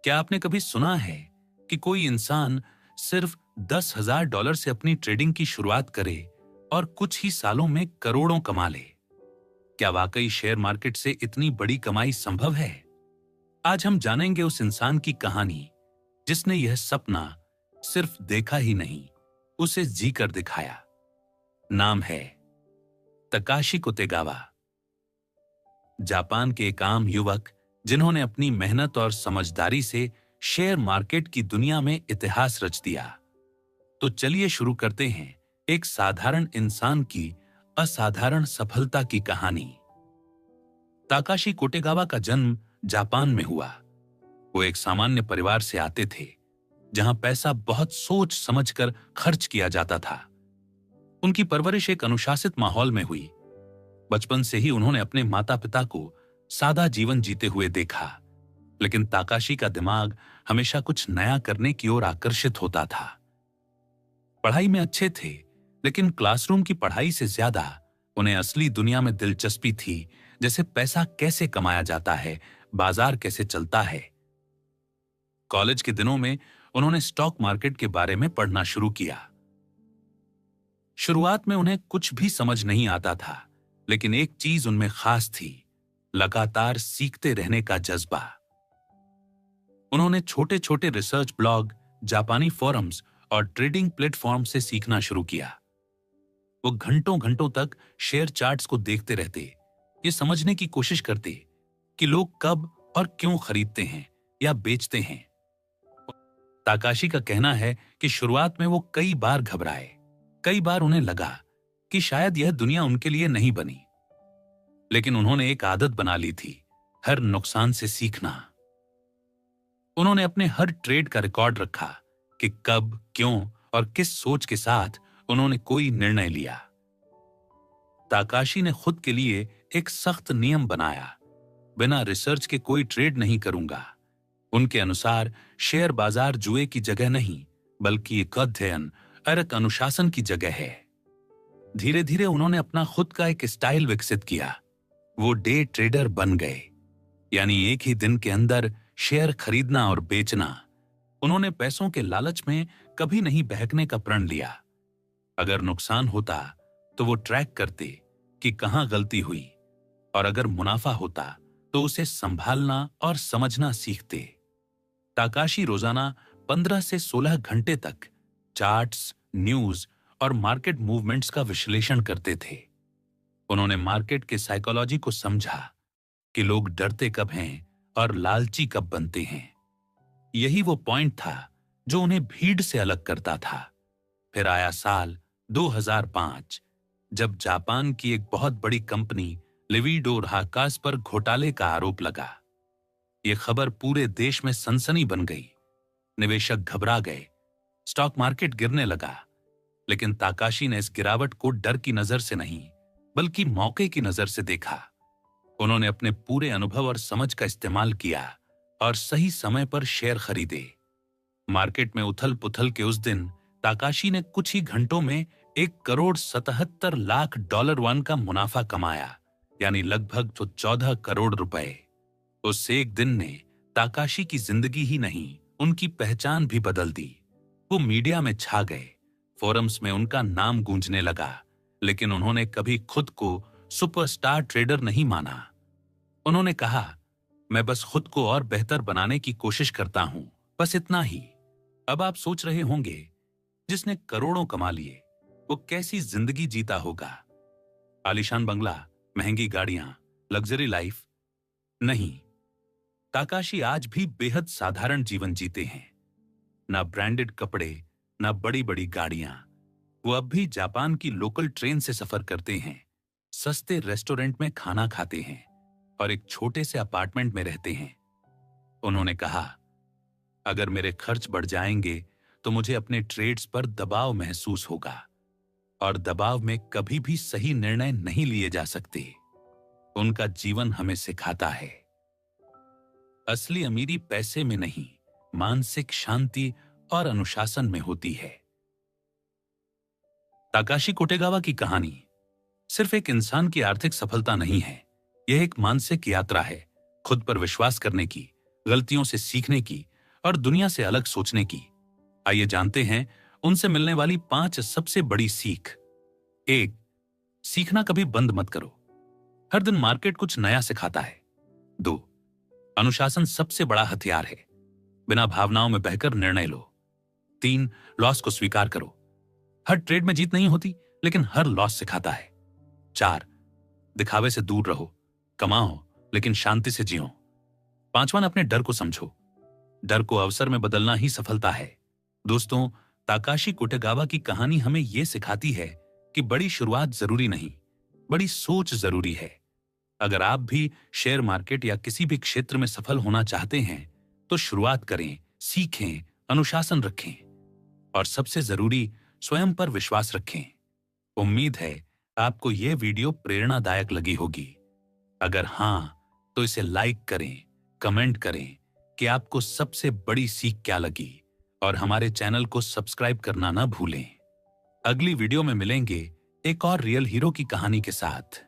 क्या आपने कभी सुना है कि कोई इंसान सिर्फ $10,000 से अपनी ट्रेडिंग की शुरुआत करे और कुछ ही सालों में करोड़ों कमा ले? क्या वाकई शेयर मार्केट से इतनी बड़ी कमाई संभव है? आज हम जानेंगे उस इंसान की कहानी जिसने यह सपना सिर्फ देखा ही नहीं, उसे जीकर दिखाया। नाम है तकाशी कुतेगावा। जापान के एक आम युवक जिन्होंने अपनी मेहनत और समझदारी से शेयर मार्केट की दुनिया में इतिहास रच दिया। तो चलिए शुरू करते हैं एक साधारण इंसान की असाधारण सफलता की कहानी। ताकाशी कोटेगावा का जन्म जापान में हुआ। वो एक सामान्य परिवार से आते थे, जहां पैसा बहुत सोच समझकर खर्च किया जाता था। उनकी परवरिश एक अनुशासित माहौल में हुई। बचपन से ही उन्होंने अपने माता पिता को सादा जीवन जीते हुए देखा, लेकिन ताकाशी का दिमाग हमेशा कुछ नया करने की ओर आकर्षित होता था। पढ़ाई में अच्छे थे, लेकिन क्लासरूम की पढ़ाई से ज्यादा उन्हें असली दुनिया में दिलचस्पी थी, जैसे पैसा कैसे कमाया जाता है, बाजार कैसे चलता है। कॉलेज के दिनों में उन्होंने स्टॉक मार्केट के बारे में पढ़ना शुरू किया। शुरुआत में उन्हें कुछ भी समझ नहीं आता था, लेकिन एक चीज उनमें खास थी, लगातार सीखते रहने का जज्बा। उन्होंने छोटे छोटे रिसर्च ब्लॉग, जापानी फोरम्स और ट्रेडिंग प्लेटफॉर्म से सीखना शुरू किया। वो घंटों घंटों तक शेयर चार्ट्स को देखते रहते, ये समझने की कोशिश करते कि लोग कब और क्यों खरीदते हैं या बेचते हैं। ताकाशी का कहना है कि शुरुआत में वो कई बार घबराए, कई बार उन्हें लगा कि शायद यह दुनिया उनके लिए नहीं बनी, लेकिन उन्होंने एक आदत बना ली थी, हर नुकसान से सीखना। उन्होंने अपने हर ट्रेड का रिकॉर्ड रखा कि कब, क्यों और किस सोच के साथ उन्होंने कोई निर्णय लिया। ताकाशी ने खुद के लिए एक सख्त नियम बनाया, बिना रिसर्च के कोई ट्रेड नहीं करूंगा। उनके अनुसार शेयर बाजार जुए की जगह नहीं, बल्कि एक अध्ययन और एक अनुशासन की जगह है। धीरे धीरे उन्होंने अपना खुद का एक स्टाइल विकसित किया। वो डे ट्रेडर बन गए, यानी एक ही दिन के अंदर शेयर खरीदना और बेचना। उन्होंने पैसों के लालच में कभी नहीं बहकने का प्रण लिया। अगर नुकसान होता तो वो ट्रैक करते कि कहां गलती हुई, और अगर मुनाफा होता तो उसे संभालना और समझना सीखते। ताकाशी रोजाना 15 से 16 घंटे तक चार्ट्स, न्यूज और मार्केट मूवमेंट्स का विश्लेषण करते थे। उन्होंने मार्केट के साइकोलॉजी को समझा कि लोग डरते कब हैं और लालची कब बनते हैं। यही वो पॉइंट था जो उन्हें भीड़ से अलग करता था। फिर आया साल 2005, जब जापान की एक बहुत बड़ी कंपनी लिविडो राकास पर घोटाले का आरोप लगा। यह खबर पूरे देश में सनसनी बन गई। निवेशक घबरा गए, स्टॉक मार्केट गिरने लगा। लेकिन ताकाशी ने इस गिरावट को डर की नजर से नहीं, बल्कि मौके की नजर से देखा। उन्होंने अपने पूरे अनुभव और समझ का इस्तेमाल किया और सही समय पर शेयर खरीदे। मार्केट में उथल पुथल के उस दिन ताकाशी ने कुछ ही घंटों में $1,77,00,000 का मुनाफा कमाया, यानी लगभग 14 करोड़ रुपए। उस एक दिन ने ताकाशी की जिंदगी ही नहीं, उनकी पहचान भी बदल दी। वो मीडिया में छा गए, फोरम्स में उनका नाम गूंजने लगा, लेकिन उन्होंने कभी खुद को सुपरस्टार ट्रेडर नहीं माना। उन्होंने कहा, मैं बस खुद को और बेहतर बनाने की कोशिश करता हूं, बस इतना ही। अब आप सोच रहे होंगे, जिसने करोड़ों कमा लिए वो कैसी जिंदगी जीता होगा? आलीशान बंगला, महंगी गाड़ियां, लग्जरी लाइफ? नहीं, ताकाशी आज भी बेहद साधारण जीवन जीते हैं। ना ब्रांडेड कपड़े, ना बड़ी बड़ी गाड़ियां। वो अब भी जापान की लोकल ट्रेन से सफर करते हैं, सस्ते रेस्टोरेंट में खाना खाते हैं और एक छोटे से अपार्टमेंट में रहते हैं। उन्होंने कहा, अगर मेरे खर्च बढ़ जाएंगे तो मुझे अपने ट्रेड्स पर दबाव महसूस होगा, और दबाव में कभी भी सही निर्णय नहीं लिए जा सकते। उनका जीवन हमें सिखाता है, असली अमीरी पैसे में नहीं, मानसिक शांति और अनुशासन में होती है। ताकाशी कोटेगावा की कहानी सिर्फ एक इंसान की आर्थिक सफलता नहीं है, यह एक मानसिक यात्रा है, खुद पर विश्वास करने की, गलतियों से सीखने की और दुनिया से अलग सोचने की। आइए जानते हैं उनसे मिलने वाली 5 सबसे बड़ी सीख। 1. सीखना कभी बंद मत करो। हर दिन मार्केट कुछ नया सिखाता है। 2. अनुशासन सबसे बड़ा हथियार है। बिना भावनाओं में बहकर निर्णय लो। 3. लॉस को स्वीकार करो। हर ट्रेड में जीत नहीं होती, लेकिन हर लॉस सिखाता है। 4. दिखावे से दूर रहो। कमाओ, लेकिन शांति से जियो। 5वां, अपने डर को समझो। डर को अवसर में बदलना ही सफलता है। दोस्तों, ताकाशी कोटेगावा की कहानी हमें यह सिखाती है कि बड़ी शुरुआत जरूरी नहीं, बड़ी सोच जरूरी है। अगर आप भी शेयर मार्केट या किसी भी क्षेत्र में सफल होना चाहते हैं, तो शुरुआत करें, सीखें, अनुशासन रखें और सबसे जरूरी, स्वयं पर विश्वास रखें। उम्मीद है आपको यह वीडियो प्रेरणादायक लगी होगी। अगर हां, तो इसे लाइक करें, कमेंट करें कि आपको सबसे बड़ी सीख क्या लगी और हमारे चैनल को सब्सक्राइब करना ना भूलें। अगली वीडियो में मिलेंगे एक और रियल हीरो की कहानी के साथ।